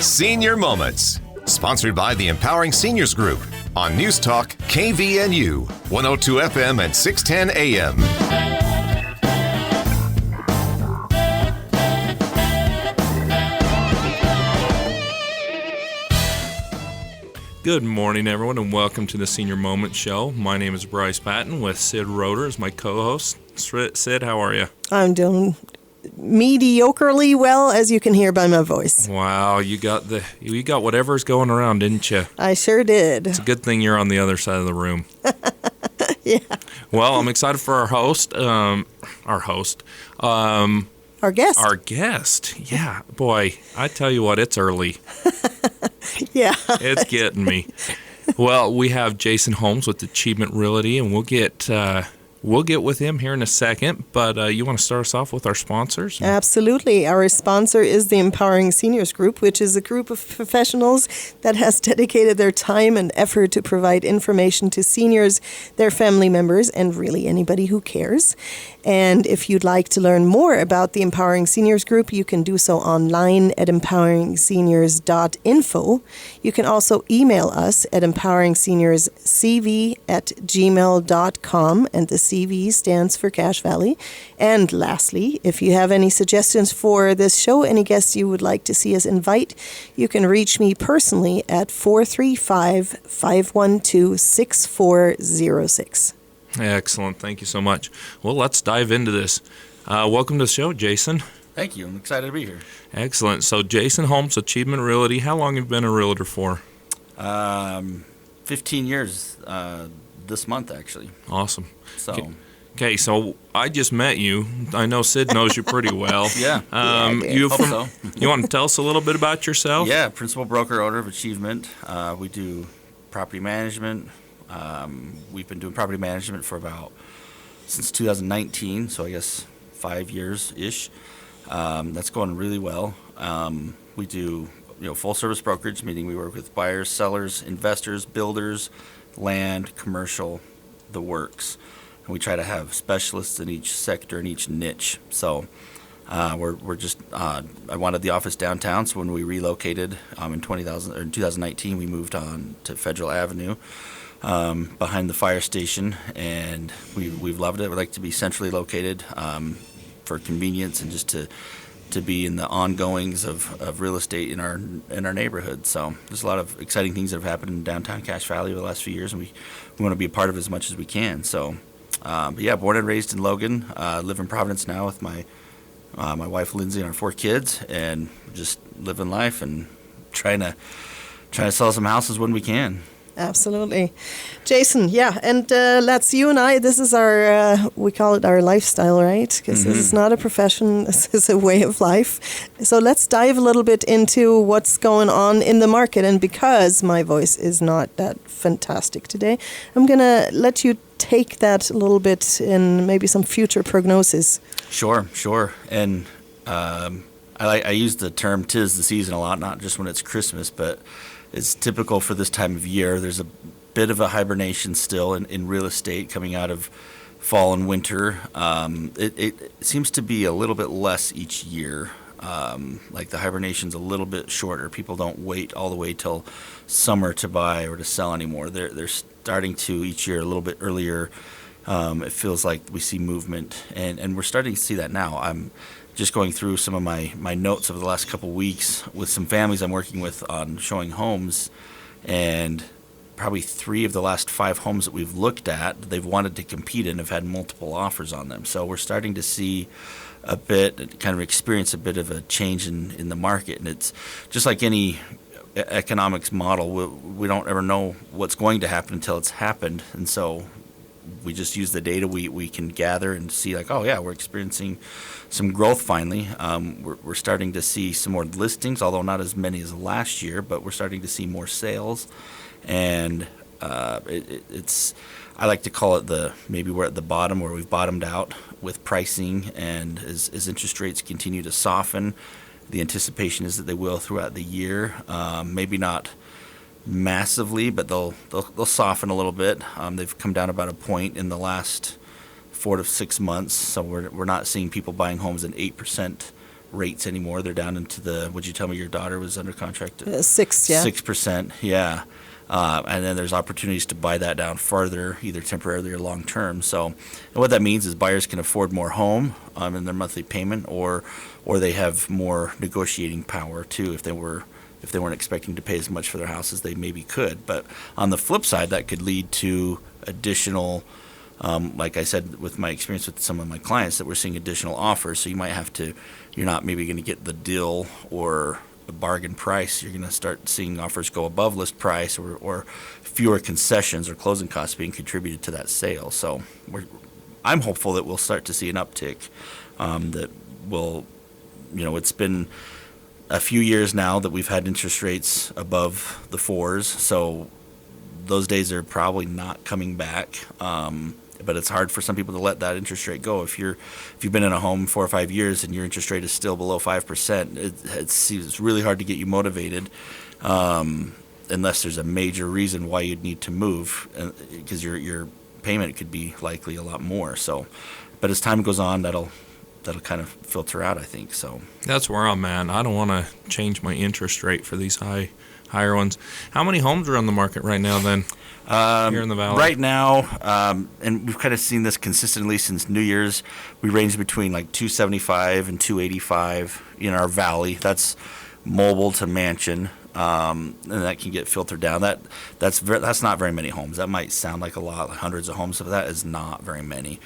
Senior Moments, sponsored by the Empowering Seniors Group on News Talk KVNU, 102 FM and 610 AM. Good morning, everyone, and welcome to the Senior Moment Show. My name is Bryce Patton with Sid Roeder as my co-host. Sid, how are you? I'm doing mediocrely well, as you can hear by my voice. Wow, you got whatever's going around, didn't you? I sure did. It's a good thing you're on the other side of the room. Yeah. Well, I'm excited for our guest. Our guest. Yeah, boy, I tell you what, it's early. Yeah. It's getting me. Well, we have Jason Holmes with Achievement Realty, and we'll get with him here in a second, but you want to start us off with our sponsors? Absolutely. Our sponsor is the Empowering Seniors Group, which is a group of professionals that has dedicated their time and effort to provide information to seniors, their family members, and really anybody who cares. And if you'd like to learn more about the Empowering Seniors Group, you can do so online at empoweringseniors.info. You can also email us at empoweringseniors.cv@gmail.com, and the CV stands for Cache Valley. And lastly, if you have any suggestions for this show, any guests you would like to see us invite, you can reach me personally at 435-512-6406. Excellent. Thank you so much. Well, let's dive into this. Welcome to the show, Jason. Thank you. I'm excited to be here. Excellent. So, Jason Holmes, Achievement Realty. How long have you been a realtor for? 15 years this month, actually. Awesome. So. Okay, so I just met you. I know Sid knows you pretty well. Yeah. You want to tell us a little bit about yourself? Yeah, principal broker owner of Achievement. We do property management. We've been doing property management since 2019, so I guess 5 years-ish. That's going really well. We do full service brokerage, meaning we work with buyers, sellers, investors, builders, land, commercial, the works. And we try to have specialists in each sector and each niche. So we're just I wanted the office downtown, so when we relocated in 2019, we moved on to Federal Avenue. Behind the fire station, and we've loved it. We like to be centrally located for convenience and just to be in the ongoings of real estate in our neighborhood. So there's a lot of exciting things that have happened in downtown Cache Valley over the last few years, and we want to be a part of it as much as we can. So, but yeah, born and raised in Logan, live in Providence now with my wife Lindsay and our 4 kids, and just living life and trying to sell some houses when we can. Absolutely. Jason, yeah, and that's you and I. This is our, we call it our lifestyle, right? Because this is not a profession, this is a way of life. So let's dive a little bit into what's going on in the market. And because my voice is not that fantastic today, I'm going to let you take that a little bit in maybe some future prognosis. Sure. And I use the term "'tis the season" a lot, not just when it's Christmas, but it's typical for this time of year. There's a bit of a hibernation still in real estate coming out of fall and winter. It seems to be a little bit less each year. Like the hibernation's a little bit shorter. People don't wait all the way till summer to buy or to sell anymore. They're starting to each year a little bit earlier. It feels like we see movement, and we're starting to see that now. I'm just going through some of my notes over the last couple weeks with some families I'm working with on showing homes, and probably 3 of the last 5 homes that we've looked at, they've wanted to compete in, have had multiple offers on them. So we're starting to see experience a bit of a change in the market. And it's just like any economics model, we don't ever know what's going to happen until it's happened. And so we just use the data we can gather and see, like, oh yeah, we're experiencing some growth finally. We're starting to see some more listings, although not as many as last year, but we're starting to see more sales. And it's, I like to call it maybe we're at the bottom, where we've bottomed out with pricing, and as interest rates continue to soften, the anticipation is that they will throughout the year. Maybe not massively, but they'll soften a little bit. They've come down about a point in the last 4 to 6 months, so we're not seeing people buying homes in 8% rates anymore. They're down into the, would you tell me your daughter was under contract? 6, yeah. 6%, yeah. And then there's opportunities to buy that down further, either temporarily or long term. So, and what that means is buyers can afford more home in their monthly payment, or they have more negotiating power too. If they weren't expecting to pay as much for their house as they maybe could. But on the flip side, that could lead to additional, like I said, with my experience with some of my clients, that we're seeing additional offers. So you're not maybe going to get the deal or a bargain price. You're going to start seeing offers go above list price, or fewer concessions or closing costs being contributed to that sale. So I'm hopeful that we'll start to see an uptick. That will, it's been a few years now that we've had interest rates above the 4s, so those days are probably not coming back. But it's hard for some people to let that interest rate go. If you've been in a home 4 or 5 years and your interest rate is still below 5%, it's really hard to get you motivated, unless there's a major reason why you'd need to move, because your payment could be likely a lot more. So, but as time goes on, that'll kind of filter out, I think. So that's where I'm at. I don't want to change my interest rate for these higher ones. How many homes are on the market right now then? Here in the Valley? Right now, and we've kind of seen this consistently since New Year's, we range between like 275 and 285 in our Valley. That's mobile to mansion, and that can get filtered down. That's not very many homes. That might sound like a lot, like hundreds of homes, but that is not very many.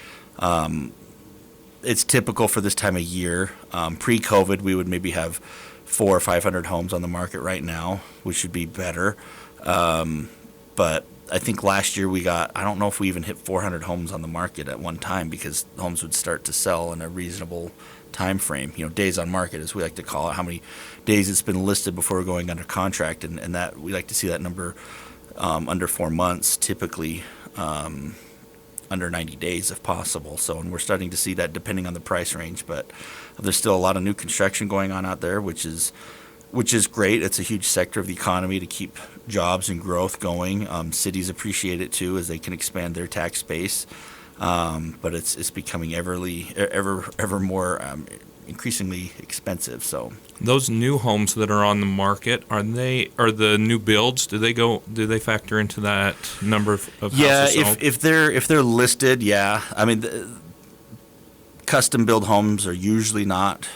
It's typical for this time of year. Pre-COVID, we would maybe have 400 or 500 homes on the market right now, which would be better. But I think last year I don't know if we even hit 400 homes on the market at one time, because homes would start to sell in a reasonable time frame. Days on market, as we like to call it, how many days it's been listed before going under contract, and that we like to see that number under 4 months, typically under 90 days if possible. So, and we're starting to see that depending on the price range, but there's still a lot of new construction going on out there, which is great. It's a huge sector of the economy to keep jobs and growth going. Cities appreciate it too, as they can expand their tax base. But it's becoming ever more increasingly expensive. So those new homes that are on the market, are the new builds? Do they factor into that number of houses? Yeah, sold? if they're listed, yeah. I mean, custom build homes are usually not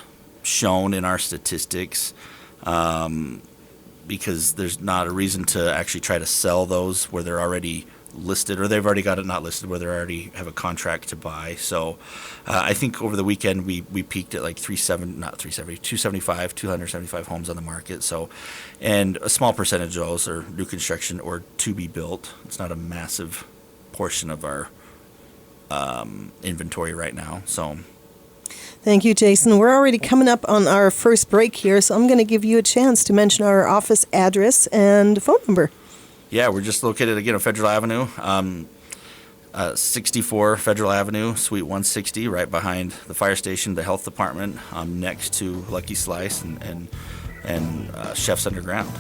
shown in our statistics, because there's not a reason to actually try to sell those where they're already listed, or they've already got it not listed where they already have a contract to buy. So I think over the weekend we peaked at like 275 homes on the market. So, and a small percentage of those are new construction or to be built. It's not a massive portion of our inventory right now. So. Thank you, Jason. We're already coming up on our first break here, so I'm going to give you a chance to mention our office address and phone number. Yeah, we're just located again on Federal Avenue, 64 Federal Avenue, Suite 160, right behind the fire station, the health department, next to Lucky Slice and Chef's Underground.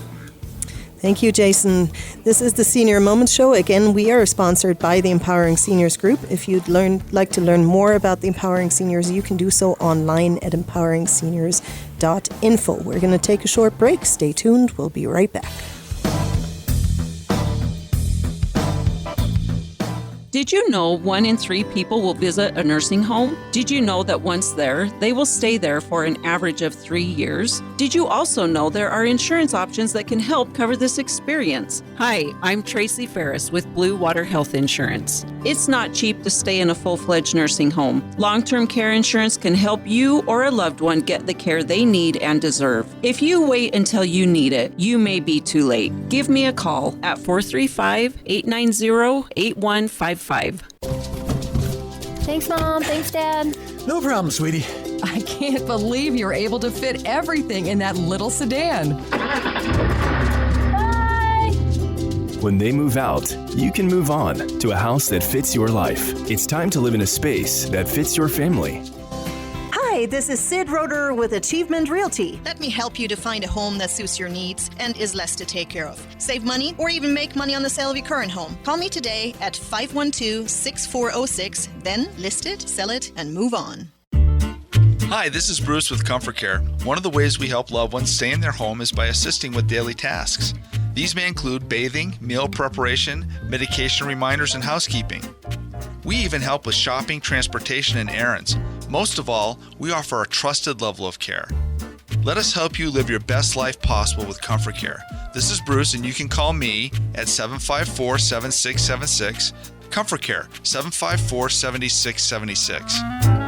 Thank you, Jason. This is the Senior Moments Show. Again, we are sponsored by the Empowering Seniors Group. If you'd like to learn more about the Empowering Seniors, you can do so online at empoweringseniors.info. We're going to take a short break. Stay tuned. We'll be right back. Did you know 1 in 3 people will visit a nursing home? Did you know that once there, they will stay there for an average of 3 years? Did you also know there are insurance options that can help cover this experience? Hi, I'm Tracy Ferris with Blue Water Health Insurance. It's not cheap to stay in a full-fledged nursing home. Long-term care insurance can help you or a loved one get the care they need and deserve. If you wait until you need it, you may be too late. Give me a call at 435-890-8155. Thanks, Mom. Thanks, Dad. No problem, sweetie. I can't believe you're able to fit everything in that little sedan. Bye! When they move out, you can move on to a house that fits your life. It's time to live in a space that fits your family. Hi, this is Sid Roeder with Achievement Realty. Let me help you to find a home that suits your needs and is less to take care of. Save money or even make money on the sale of your current home. Call me today at 512-6406, then list it, sell it, and move on. Hi, this is Bruce with Comfort Care. One of the ways we help loved ones stay in their home is by assisting with daily tasks. These may include bathing, meal preparation, medication reminders, and housekeeping. We even help with shopping, transportation, and errands. Most of all, we offer a trusted level of care. Let us help you live your best life possible with Comfort Care. This is Bruce, and you can call me at 754-7676. Comfort Care, 754-7676.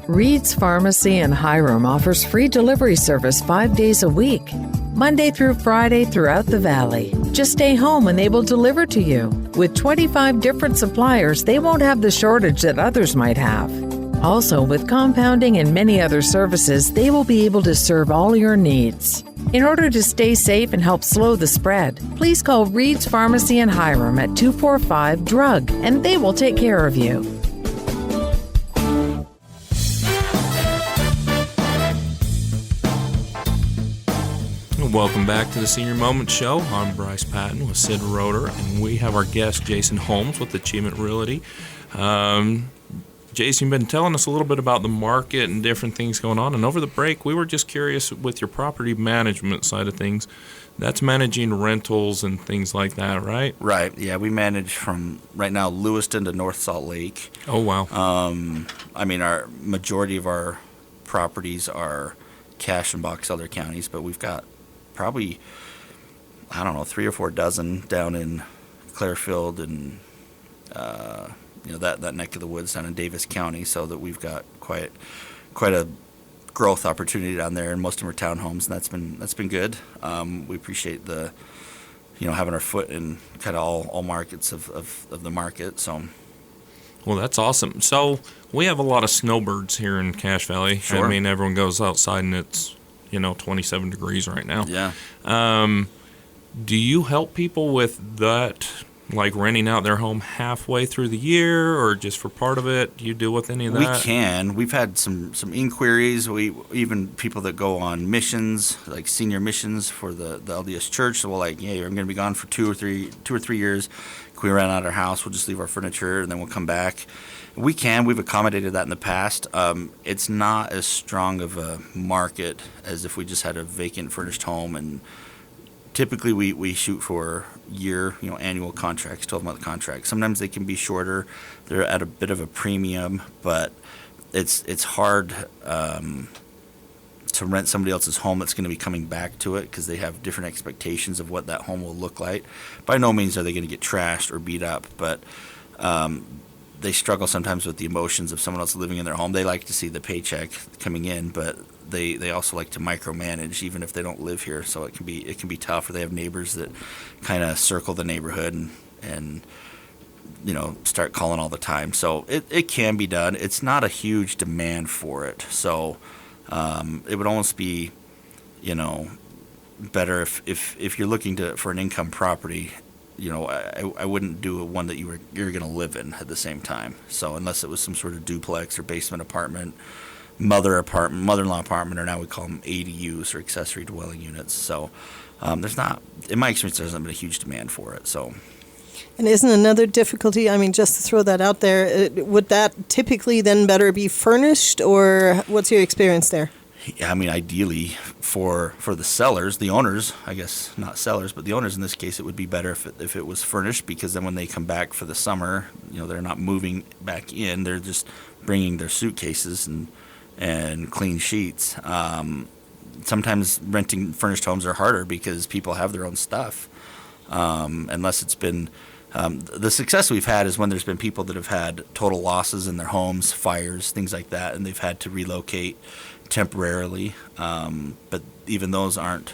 Reed's Pharmacy in Hiram offers free delivery service 5 days a week, Monday through Friday throughout the valley. Just stay home and they will deliver to you. With 25 different suppliers, they won't have the shortage that others might have. Also, with compounding and many other services, they will be able to serve all your needs. In order to stay safe and help slow the spread, please call Reed's Pharmacy in Hiram at 245-DRUG, and they will take care of you. Welcome back to the Senior Moment Show. I'm Bryce Patton with Sid Roeder, and we have our guest Jason Holmes with Achievement Realty. Jason, you've been telling us a little bit about the market and different things going on, and over the break we were just curious with your property management side of things. That's managing rentals and things like that, right? Right, yeah. We manage from right now Lewiston to North Salt Lake. Oh, wow. I mean, our majority of our properties are Cache and Box Elder counties, but we've got probably, 3 or 4 dozen down in Clarefield and that neck of the woods down in Davis County, so that we've got quite a growth opportunity down there, and most of them are townhomes, and that's been good. We appreciate the having our foot in kind of all markets of the market. So, well, that's awesome. So we have a lot of snowbirds here in Cache Valley. Sure. I mean, everyone goes outside and it's 27 degrees right now. Yeah. Do you help people with that, like renting out their home halfway through the year or just for part of it? Do you deal with any of that? We can. We've had some inquiries. We even people that go on missions, like senior missions for the LDS Church. So we're like, yeah, I'm going to be gone for 2 or 3 years. Can we rent out our house? We'll just leave our furniture and then we'll come back. We can. We've accommodated that in the past. It's not as strong of a market as if we just had a vacant furnished home, and typically we shoot for year, annual contracts, 12-month contracts. Sometimes they can be shorter. They're at a bit of a premium, but it's hard to rent somebody else's home that's going to be coming back to it because they have different expectations of what that home will look like. By no means are they going to get trashed or beat up, but they struggle sometimes with the emotions of someone else living in their home. They like to see the paycheck coming in, but they also like to micromanage even if they don't live here. So it can be tough, or they have neighbors that kind of circle the neighborhood and start calling all the time. So it can be done. It's not a huge demand for it. So it would almost be better if you're looking for an income property. I wouldn't do one that you're going to live in at the same time. So unless it was some sort of duplex or basement apartment, mother-in-law apartment, or now we call them ADUs or accessory dwelling units. So there's not, in my experience, there hasn't been a huge demand for it. So. And isn't another difficulty, just to throw that out there, would that typically then better be furnished, or what's your experience there? Yeah, ideally for the sellers, the owners, I guess not sellers, but the owners in this case, it would be better if it was furnished, because then when they come back for the summer, they're not moving back in, they're just bringing their suitcases and clean sheets. Sometimes renting furnished homes are harder because people have their own stuff, unless it's been the success we've had is when there's been people that have had total losses in their homes, fires, things like that, and they've had to relocate temporarily, but even those aren't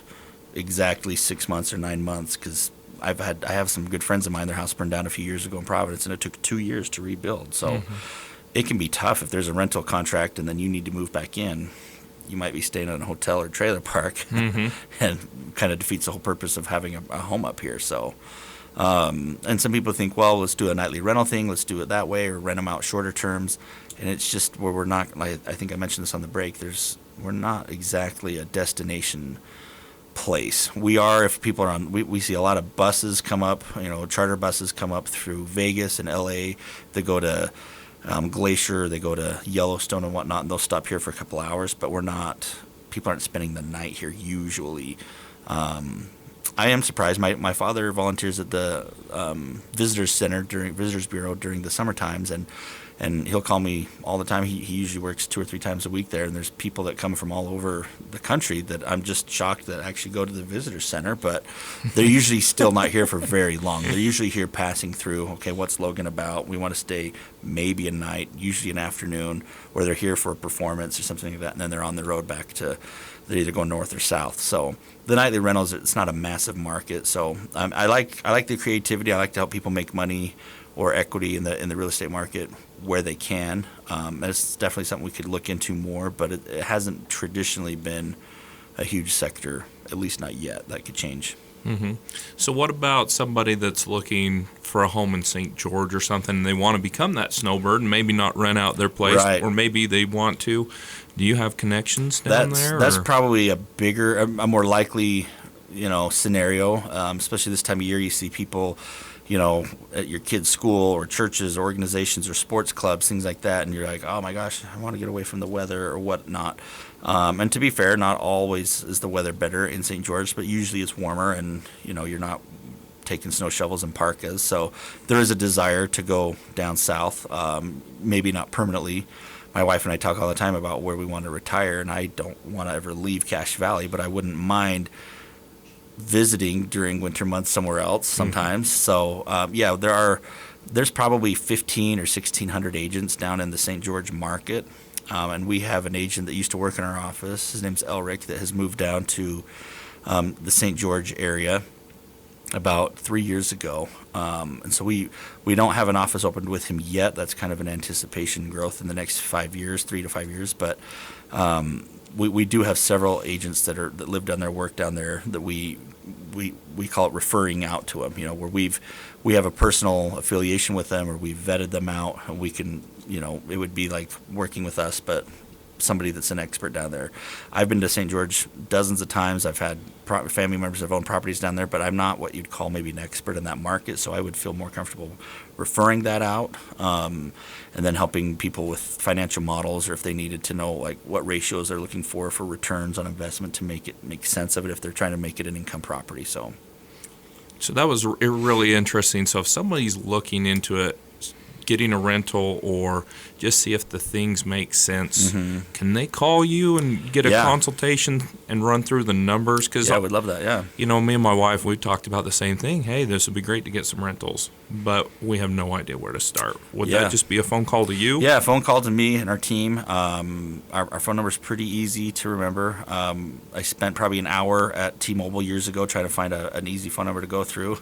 exactly 6 months or 9 months, because I have some good friends of mine, their house burned down a few years ago in Providence, and it took 2 years to rebuild. So it can be tough if there's a rental contract and then you need to move back in. You might be staying in a hotel or trailer park, and kind of defeats the whole purpose of having a home up here. So and some people think, well, let's do a nightly rental thing, let's do it that way, or rent them out shorter terms. And it's just where we're not, like I think I mentioned this on the break, we're not exactly a destination place. We are, if people are on, we see a lot of buses come up, charter buses come up through Vegas and LA that go to Glacier, they go to Yellowstone and whatnot, and they'll stop here for a couple hours, but people aren't spending the night here usually. I am surprised. My father volunteers at the Visitors Center Visitors Bureau during the summer times, and he'll call me all the time. He usually works 2 or 3 times a week there, and there's people that come from all over the country that I'm just shocked that actually go to the Visitors Center, but they're usually still not here for very long. They're usually here passing through, okay, what's Logan about? We want to stay maybe a night, usually an afternoon, or they're here for a performance or something like that, and then they're on the road back to, they're either going north or south. So the nightly rentals, it's not a massive market. So I like the creativity. I like to help people make money or equity in the real estate market where they can. That's definitely something we could look into more, but it hasn't traditionally been a huge sector, at least not yet. That could change. Mm-hmm. So what about somebody that's looking for a home in St. George or something, and they want to become that snowbird and maybe not rent out their place, right, or maybe they want to? Do you have connections down there? That's probably a more likely, scenario, especially this time of year. You see people, at your kid's school or churches or organizations or sports clubs, things like that, and you're like, oh my gosh, I want to get away from the weather or whatnot. And to be fair, not always is the weather better in St. George, but usually it's warmer, and you're not taking snow shovels and parkas. So there is a desire to go down south, maybe not permanently. My wife and I talk all the time about where we want to retire, and I don't want to ever leave Cache Valley, but I wouldn't mind visiting during winter months somewhere else sometimes. Mm-hmm. So there's probably 1,500 or 1,600 agents down in the St. George market, and we have an agent that used to work in our office. His name's Elric, that has moved down to the St. George area about 3 years ago, and so we don't have an office opened with him yet. That's kind of an anticipation growth in the next 5 years, 3 to 5 years, but we do have several agents that live down there, work down there, that we call it referring out to them, where we have a personal affiliation with them, or we've vetted them out, and we can, it would be like working with us, but somebody that's an expert down there. I've been to St. George dozens of times. I've had family members that have owned properties down there, but I'm not what you'd call maybe an expert in that market, so I would feel more comfortable referring that out, and then helping people with financial models, or if they needed to know like what ratios they're looking for returns on investment to make it make sense of it if they're trying to make it an income property. So that was really interesting. So if somebody's looking into it, getting a rental, or just see if the things make sense, mm-hmm, can they call you and get a consultation and run through the numbers? Because I would love that. Yeah, me and my wife, we talked about the same thing. Hey, this would be great to get some rentals, but we have no idea where to start. Would that just be a phone call to you? Yeah, a phone call to me and our team. Our phone number is pretty easy to remember. I spent probably an hour at T-Mobile years ago trying to find an easy phone number to go through.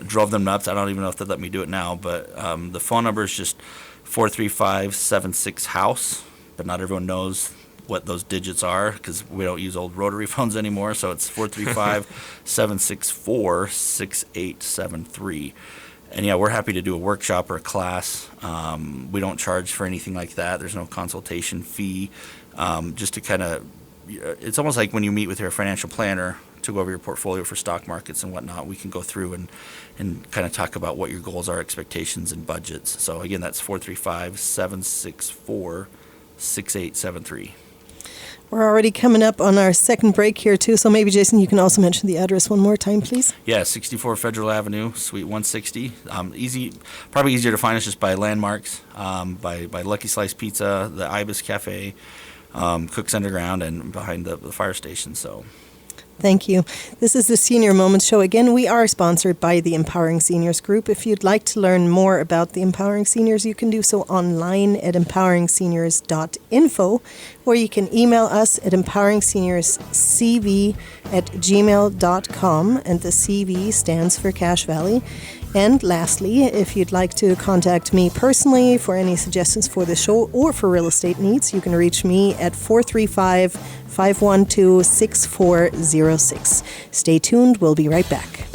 Drove them nuts. I don't even know if they'd let me do it now, but the phone number is just 435-76-HOUSE, but not everyone knows what those digits are because we don't use old rotary phones anymore, so it's 435-764-6873. And we're happy to do a workshop or a class. We don't charge for anything like that. There's no consultation fee. Just to kind of, it's almost like when you meet with your financial planner to go over your portfolio for stock markets and whatnot. We can go through and kind of talk about what your goals are, expectations, and budgets. So again, that's 435-764-6873. We're already coming up on our second break here, too. So maybe, Jason, you can also mention the address one more time, please. Yeah, 64 Federal Avenue, Suite 160. Probably easier to find us just by landmarks, by Lucky Slice Pizza, the Ibis Cafe, Cook's Underground, and behind the fire station. So. Thank you. This is the Senior Moments Show. Again, we are sponsored by the Empowering Seniors Group. If you'd like to learn more about the Empowering Seniors, you can do so online at empoweringseniors.info, or you can email us at empoweringseniorscv@gmail.com, and the CV stands for Cache Valley. And lastly, if you'd like to contact me personally for any suggestions for the show or for real estate needs, you can reach me at 435-512-6406. Stay tuned. We'll be right back.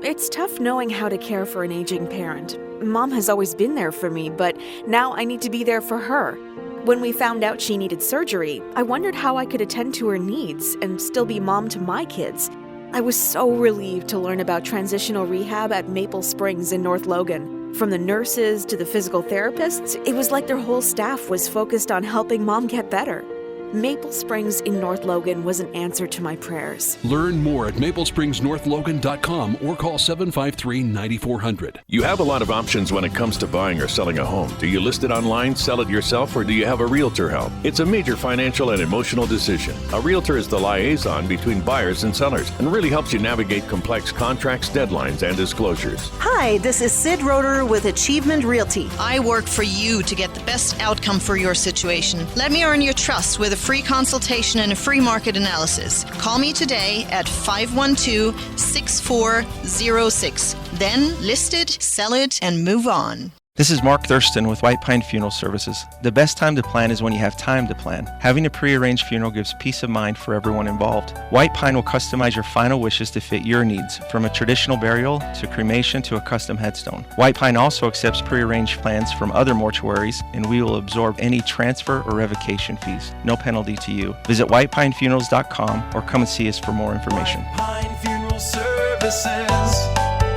It's tough knowing how to care for an aging parent. Mom has always been there for me, but now I need to be there for her. When we found out she needed surgery, I wondered how I could attend to her needs and still be mom to my kids. I was so relieved to learn about transitional rehab at Maple Springs in North Logan. From the nurses to the physical therapists, it was like their whole staff was focused on helping Mom get better. Maple Springs in North Logan was an answer to my prayers. Learn more at maplespringsnorthlogan.com or call 753-9400. You have a lot of options when it comes to buying or selling a home. Do you list it online, sell it yourself, or do you have a realtor help? It's a major financial and emotional decision. A realtor is the liaison between buyers and sellers and really helps you navigate complex contracts, deadlines, and disclosures. Hi, this is Sid Roeder with Achievement Realty. I work for you to get the best outcome for your situation. Let me earn your trust with a free consultation and a free market analysis. Call me today at 512-6406. Then list it, sell it, and move on. This is Mark Thurston with White Pine Funeral Services. The best time to plan is when you have time to plan. Having a pre-arranged funeral gives peace of mind for everyone involved. White Pine will customize your final wishes to fit your needs, from a traditional burial to cremation to a custom headstone. White Pine also accepts pre-arranged plans from other mortuaries, and we will absorb any transfer or revocation fees. No penalty to you. Visit whitepinefunerals.com or come and see us for more information. White Pine Funeral Services,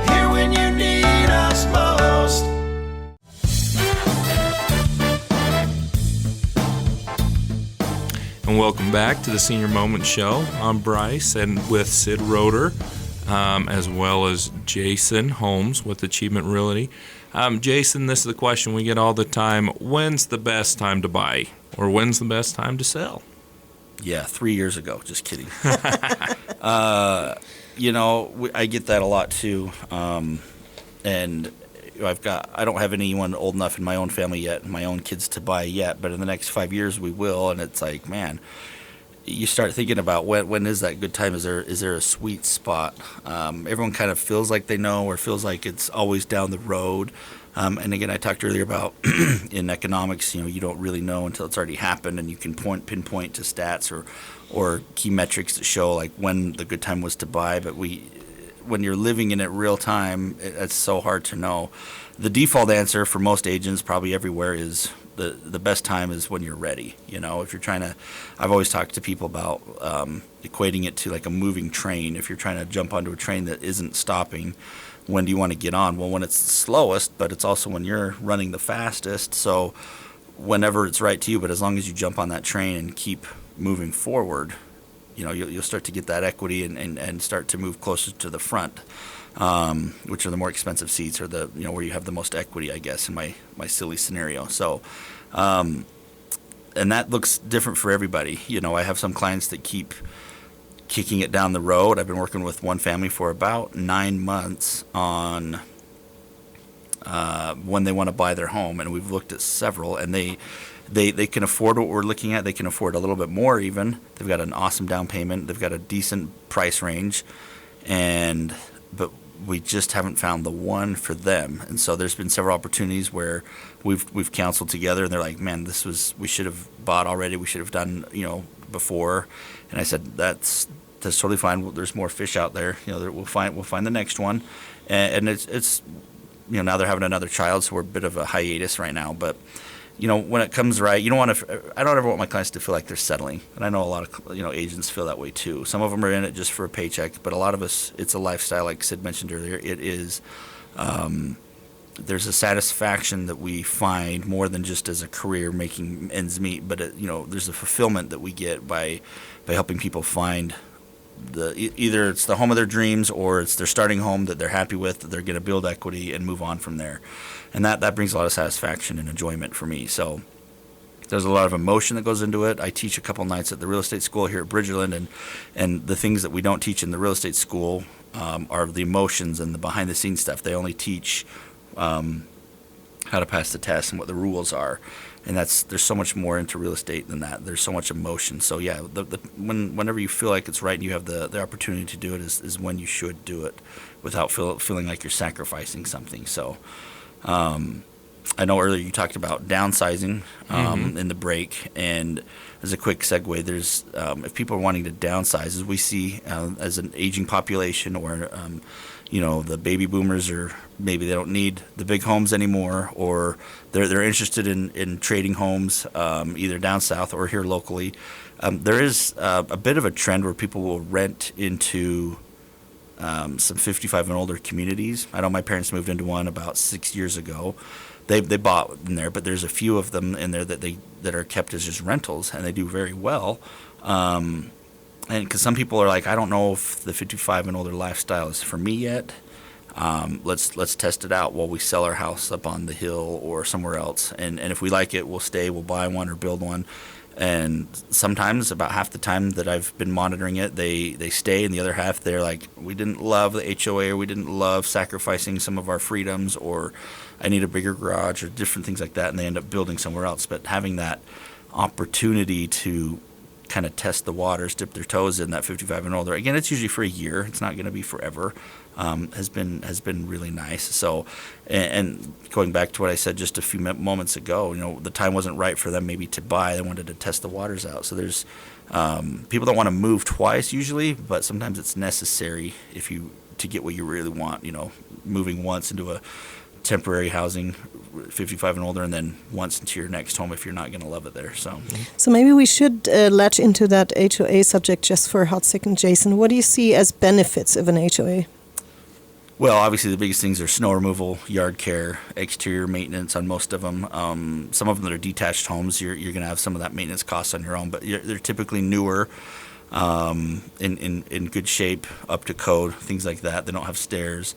here when you need us most. And welcome back to the Senior Moment Show. I'm Bryce, and with Sid Roeder, as well as Jason Holmes with Achievement Realty. Jason, this is the question we get all the time. When's the best time to buy, or when's the best time to sell? Yeah, 3 years ago. Just kidding. I get that a lot too. And I don't have anyone old enough in my own family yet, my own kids to buy yet, but in the next 5 years we will. And it's like, man, you start thinking about when is that good time? Is there a sweet spot? Everyone kind of feels like they know, or feels like it's always down the road. And again, I talked earlier about in economics, you don't really know until it's already happened, and you can pinpoint to stats or key metrics that show like when the good time was to buy. But when you're living in it real time, it's so hard to know. The default answer for most agents, probably everywhere, is the best time is when you're ready. If you're trying to, I've always talked to people about equating it to like a moving train. If you're trying to jump onto a train that isn't stopping, when do you want to get on? Well, when it's the slowest, but it's also when you're running the fastest. So whenever it's right to you, but as long as you jump on that train and keep moving forward, you'll start to get that equity and start to move closer to the front, which are the more expensive seats, or the where you have the most equity, I guess, in my silly scenario. So, and that looks different for everybody. I have some clients that keep kicking it down the road. I've been working with one family for about 9 months on when they want to buy their home, and we've looked at several, and they can afford what we're looking at. They can afford a little bit more even. They've got an awesome down payment. They've got a decent price range, but we just haven't found the one for them. And so there's been several opportunities where we've counseled together, and they're like, man, we should have bought already. We should have done before. And I said, that's totally fine. There's more fish out there. We'll find the next one. And it's now they're having another child, so we're a bit of a hiatus right now. But when it comes right, I don't ever want my clients to feel like they're settling. And I know a lot of agents feel that way too. Some of them are in it just for a paycheck, but a lot of us, it's a lifestyle, like Sid mentioned earlier. It is. There's a satisfaction that we find more than just as a career making ends meet, but there's a fulfillment that we get by helping people find either it's the home of their dreams, or it's their starting home that they're happy with, that they're going to build equity and move on from there. And that brings a lot of satisfaction and enjoyment for me. So there's a lot of emotion that goes into it. I teach a couple nights at the real estate school here at Bridgerland, and the things that we don't teach in the real estate school are the emotions and the behind the scenes stuff. They only teach how to pass the test and what the rules are. And there's so much more into real estate than that. There's so much emotion. So yeah, whenever you feel like it's right and you have the opportunity to do it is when you should do it, without feeling like you're sacrificing something. So I know earlier you talked about downsizing in the break, and as a quick segue, there's if people are wanting to downsize, as we see as an aging population, or the baby boomers, or maybe they don't need the big homes anymore, or they're interested in trading homes either down south or here locally. There is a bit of a trend where people will rent into some 55 and older communities. I know my parents moved into one about 6 years ago. They bought in there, but there's a few of them in there that are kept as just rentals, and they do very well. And because some people are like, I don't know if the 55 and older lifestyle is for me yet. Let's test it out while we sell our house up on the hill or somewhere else. And if we like it, we'll stay, we'll buy one or build one. And sometimes, about half the time that I've been monitoring it, they stay, and the other half, they're like, we didn't love the HOA, or we didn't love sacrificing some of our freedoms, or I need a bigger garage, or different things like that, and they end up building somewhere else. But having that opportunity to kind of test the waters, dip their toes in that 55 and older, again, it's usually for a year, it's not going to be forever, has been really nice. So, and going back to what I said just a few moments ago, the time wasn't right for them maybe to buy. They wanted to test the waters out. So there's people don't want to move twice usually, but sometimes it's necessary to get what you really want. Moving once into a temporary housing, 55 and older, and then once into your next home if you're not going to love it there. So maybe we should latch into that HOA subject just for a hot second. Jason, what do you see as benefits of an HOA? Well, obviously the biggest things are snow removal, yard care, exterior maintenance on most of them. Some of them that are detached homes, you're going to have some of that maintenance costs on your own, but they're typically newer, in good shape, up to code, things like that. They don't have stairs.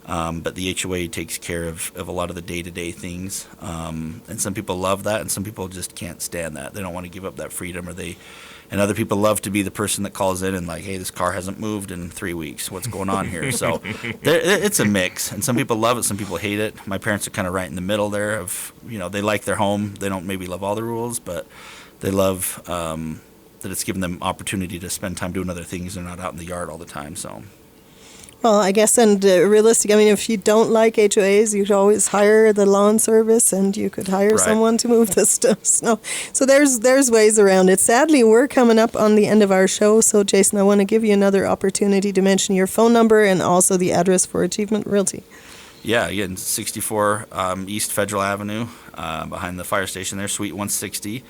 But the HOA takes care of a lot of the day-to-day things. And some people love that, and some people just can't stand that. They don't want to give up that freedom, and other people love to be the person that calls in and like, hey, this car hasn't moved in 3 weeks. What's going on here? So it's a mix, and some people love it, some people hate it. My parents are kind of right in the middle there of, they like their home. They don't maybe love all the rules, but they love that it's given them opportunity to spend time doing other things. They're not out in the yard all the time, so... Well, I guess, and realistic, if you don't like HOAs, you could always hire the lawn service, and you could hire someone to move the snow. So there's ways around it. Sadly, we're coming up on the end of our show, so Jason, I want to give you another opportunity to mention your phone number and also the address for Achievement Realty. Yeah, again, 64 East Federal Avenue, behind the fire station there, Suite 160.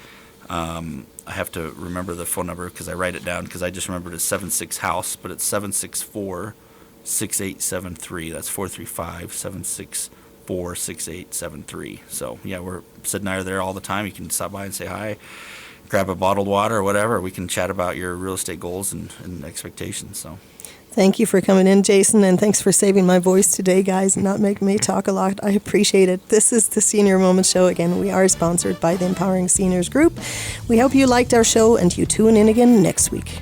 I have to remember the phone number because I write it down because I just remembered it's 76 House, but it's 764-6873. That's 435-764-6873. So, yeah, we're sitting out there all the time. You can stop by and say hi, grab a bottled water or whatever. We can chat about your real estate goals and expectations. So, thank you for coming in, Jason, and thanks for saving my voice today, guys, and not making me talk a lot. I appreciate it. This is the Senior Moment Show. Again, we are sponsored by the Empowering Seniors Group. We hope you liked our show, and you tune in again next week.